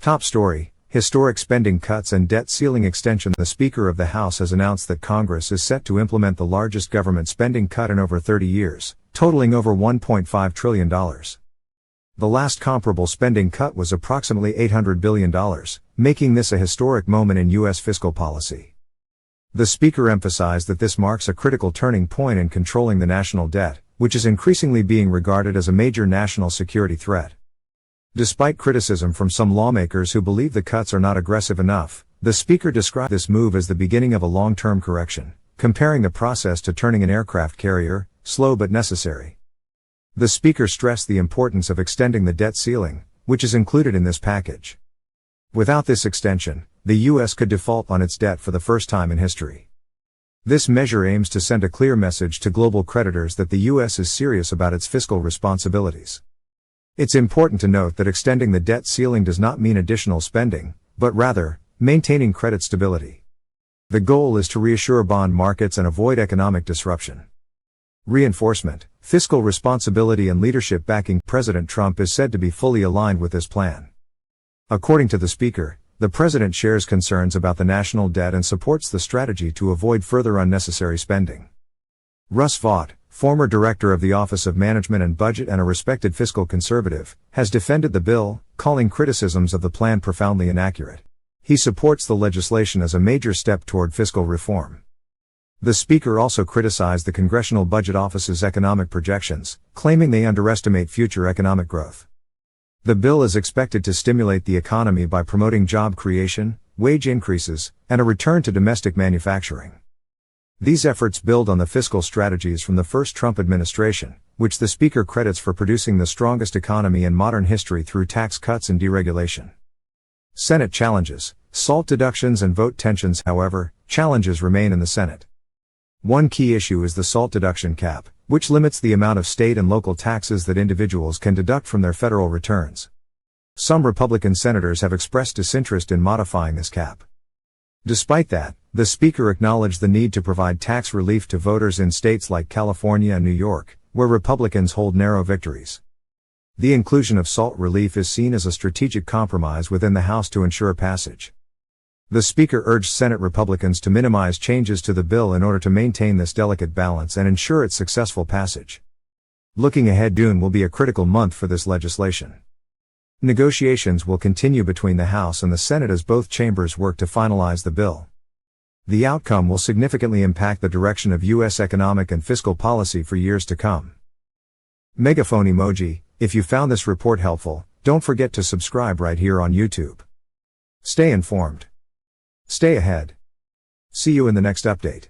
Top story: historic spending cuts and debt ceiling extension. The Speaker of the House has announced that Congress is set to implement the largest government spending cut in over 30 years, totaling over $1.5 trillion. The last comparable spending cut was approximately $800 billion, making this a historic moment in U.S. fiscal policy. The Speaker emphasized that this marks a critical turning point in controlling the national debt, which is increasingly being regarded as a major national security threat. Despite criticism from some lawmakers who believe the cuts are not aggressive enough, the Speaker described this move as the beginning of a long-term correction, comparing the process to turning an aircraft carrier, slow but necessary. The Speaker stressed the importance of extending the debt ceiling, which is included in this package. Without this extension, the U.S. could default on its debt for the first time in history. This measure aims to send a clear message to global creditors that the U.S. is serious about its fiscal responsibilities. It's important to note that extending the debt ceiling does not mean additional spending, but rather, maintaining credit stability. The goal is to reassure bond markets and avoid economic disruption. Reinforcement, fiscal responsibility and leadership backing. President Trump is said to be fully aligned with this plan. According to the Speaker, the President shares concerns about the national debt and supports the strategy to avoid further unnecessary spending. Russ Vought, former director of the Office of Management and Budget and a respected fiscal conservative, has defended the bill, calling criticisms of the plan profoundly inaccurate. He supports the legislation as a major step toward fiscal reform. The Speaker also criticized the Congressional Budget Office's economic projections, claiming they underestimate future economic growth. The bill is expected to stimulate the economy by promoting job creation, wage increases, and a return to domestic manufacturing. These efforts build on the fiscal strategies from the first Trump administration, which the Speaker credits for producing the strongest economy in modern history through tax cuts and deregulation. Senate challenges, SALT deductions and vote tensions. However, challenges remain in the Senate. One key issue is the SALT deduction cap, which limits the amount of state and local taxes that individuals can deduct from their federal returns. Some Republican senators have expressed disinterest in modifying this cap. Despite that, the Speaker acknowledged the need to provide tax relief to voters in states like California and New York, where Republicans hold narrow victories. The inclusion of SALT relief is seen as a strategic compromise within the House to ensure passage. The Speaker urged Senate Republicans to minimize changes to the bill in order to maintain this delicate balance and ensure its successful passage. Looking ahead, June will be a critical month for this legislation. Negotiations will continue between the House and the Senate as both chambers work to finalize the bill. The outcome will significantly impact the direction of U.S. economic and fiscal policy for years to come. Megaphone emoji. If you found this report helpful, don't forget to subscribe right here on YouTube. Stay informed. Stay ahead. See you in the next update.